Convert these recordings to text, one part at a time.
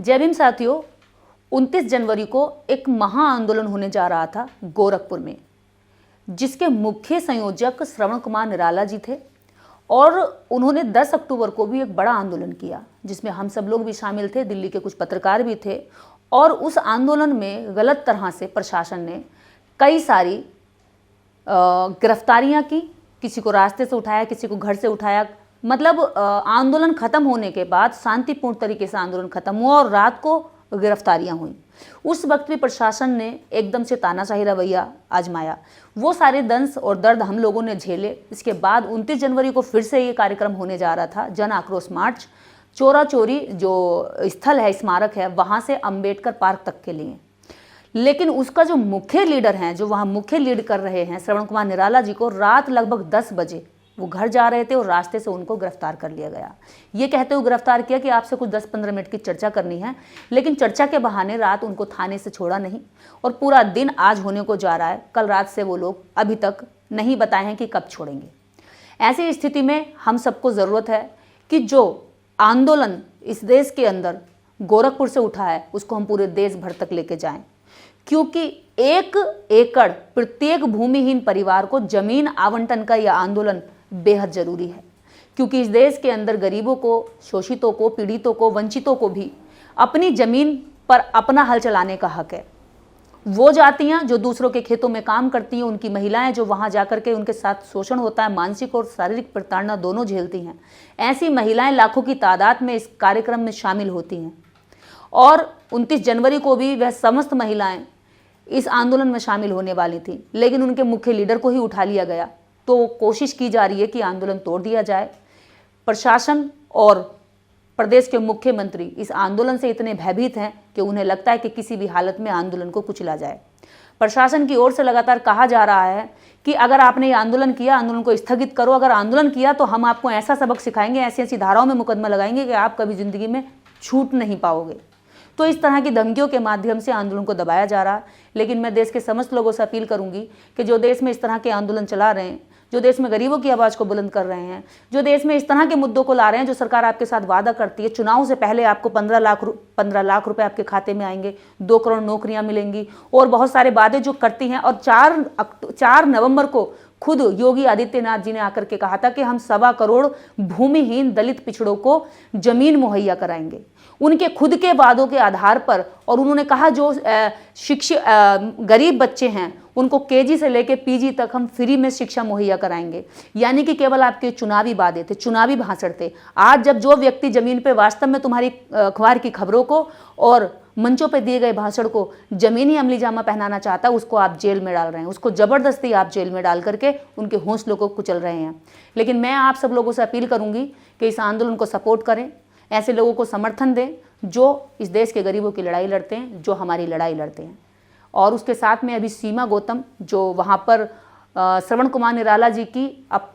जय भीम साथियों, 29 जनवरी को एक महा आंदोलन होने जा रहा था गोरखपुर में, जिसके मुख्य संयोजक श्रवण कुमार निराला जी थे और उन्होंने 10 अक्टूबर को भी एक बड़ा आंदोलन किया जिसमें हम सब लोग भी शामिल थे, दिल्ली के कुछ पत्रकार भी थे। और उस आंदोलन में गलत तरह से प्रशासन ने कई सारी गिरफ्तारियां की, किसी को रास्ते से उठाया, किसी को घर से उठाया। मतलब आंदोलन खत्म होने के बाद शांतिपूर्ण तरीके से आंदोलन खत्म हुआ और रात को गिरफ्तारियां हुई। उस वक्त भी प्रशासन ने एकदम से तानाशाही रवैया आजमाया। वो सारे दंश और दर्द हम लोगों ने झेले। इसके बाद 29 जनवरी को फिर से ये कार्यक्रम होने जा रहा था, जन आक्रोश मार्च, चोरा चोरी जो स्थल है, स्मारक है, वहाँ से अंबेडकर पार्क तक के लिए। लेकिन उसका जो मुख्य लीडर हैं, जो वहाँ मुख्य लीड कर रहे हैं श्रवण कुमार निराला जी को, रात लगभग 10 बजे वो घर जा रहे थे और रास्ते से उनको गिरफ्तार कर लिया गया। ये कहते हुए गिरफ्तार किया कि आपसे कुछ 10-15 मिनट की चर्चा करनी है, लेकिन चर्चा के बहाने रात उनको थाने से छोड़ा नहीं और पूरा दिन आज होने को जा रहा है। कल रात से वो लोग अभी तक नहीं बताए हैं कि कब छोड़ेंगे। ऐसी स्थिति में हम सबको ज़रूरत है कि जो आंदोलन इस देश के अंदर गोरखपुर से उठा है उसको हम पूरे देश भर तक लेके जाएं, क्योंकि 1 एकड़ प्रत्येक भूमिहीन परिवार को जमीन आवंटन का यह आंदोलन बेहद जरूरी है। क्योंकि इस देश के अंदर गरीबों को, शोषितों को, पीड़ितों को, वंचितों को भी अपनी जमीन पर अपना हल चलाने का हक है। वो जातियां जो दूसरों के खेतों में काम करती हैं, उनकी महिलाएं जो वहां जाकर के उनके साथ शोषण होता है, मानसिक और शारीरिक प्रताड़ना दोनों झेलती हैं, ऐसी महिलाएं लाखों की तादाद में इस कार्यक्रम में शामिल होती हैं। और 29 जनवरी को भी वह समस्त महिलाएं इस आंदोलन में शामिल होने वाली थी, लेकिन उनके मुख्य लीडर को ही उठा लिया गया। तो कोशिश की जा रही है कि आंदोलन तोड़ दिया जाए। प्रशासन और प्रदेश के मुख्यमंत्री इस आंदोलन से इतने भयभीत हैं कि उन्हें लगता है कि किसी भी हालत में आंदोलन को कुचला जाए। प्रशासन की ओर से लगातार कहा जा रहा है कि अगर आपने ये आंदोलन किया, आंदोलन को स्थगित करो। अगर आंदोलन किया तो हम आपको ऐसा सबक सिखाएंगे, ऐसी ऐसी धाराओं में मुकदमा लगाएंगे कि आप कभी जिंदगी में छूट नहीं पाओगे। तो इस तरह की धमकियों के माध्यम से आंदोलन को दबाया जा रहा है। लेकिन मैं देश के समस्त लोगों से अपील करूंगी कि जो देश में इस तरह के आंदोलन चला रहे हैं, जो देश में गरीबों की आवाज़ को बुलंद कर रहे हैं, जो देश में इस तरह के मुद्दों को ला रहे हैं, जो सरकार आपके साथ वादा करती है, चुनाव से पहले आपको 15 लाख रुपए आपके खाते में आएंगे, 2 करोड़ नौकरियां मिलेंगी और बहुत सारे वादे जो करती हैं। और 4 नवंबर को खुद योगी आदित्यनाथ जी ने आकर के कहा था कि हम 1.25 करोड़ भूमिहीन दलित पिछड़ों को जमीन मुहैया कराएंगे, उनके खुद के वादों के आधार पर। और उन्होंने कहा जो गरीब बच्चे हैं उनको केजी से लेकर पीजी तक हम फ्री में शिक्षा मुहैया कराएंगे। यानी कि केवल आपके चुनावी वादे थे, चुनावी भाषण थे। आज जब जो व्यक्ति जमीन पे वास्तव में तुम्हारी अखबार की खबरों को और मंचों पे दिए गए भाषण को जमीनी अमली जामा पहनाना चाहता है, उसको आप जेल में डाल रहे हैं, उसको जबरदस्ती आप जेल में डाल करके उनके हौसलों को कुचल रहे हैं। लेकिन मैं आप सब लोगों से अपील करूंगी कि इस आंदोलन को सपोर्ट करें, ऐसे लोगों को समर्थन दें जो इस देश के गरीबों की लड़ाई लड़ते हैं, जो हमारी लड़ाई लड़ते हैं। और उसके साथ में अभी सीमा गौतम जो वहाँ पर श्रवण कुमार निराला जी की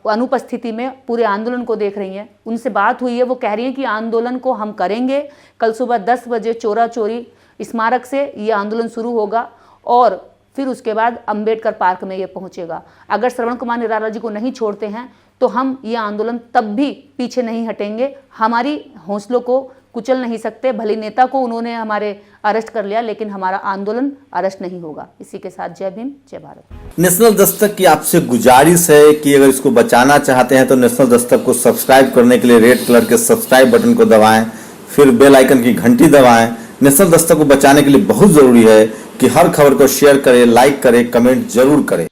अनुपस्थिति में पूरे आंदोलन को देख रही हैं, उनसे बात हुई है। वो कह रही हैं कि आंदोलन को हम करेंगे। कल सुबह 10 बजे चोरा चोरी स्मारक से ये आंदोलन शुरू होगा और फिर उसके बाद अंबेडकर पार्क में ये पहुँचेगा। अगर श्रवण कुमार निराला जी को नहीं छोड़ते हैं तो हम ये आंदोलन तब भी पीछे नहीं हटेंगे। हमारी हौसलों को कुचल नहीं सकते। भले नेता को उन्होंने हमारे अरेस्ट कर लिया, लेकिन हमारा आंदोलन अरेस्ट नहीं होगा। इसी के साथ जय भीम, जय भारत। नेशनल दस्तक की आपसे गुजारिश है कि अगर इसको बचाना चाहते हैं तो नेशनल दस्तक को सब्सक्राइब करने के लिए रेड कलर के सब्सक्राइब बटन को दबाएं, फिर बेल आइकन की घंटी दबाएं। नेशनल दस्तक को बचाने के लिए बहुत जरूरी है कि हर खबर को शेयर करें, लाइक करें, कमेंट जरूर करें।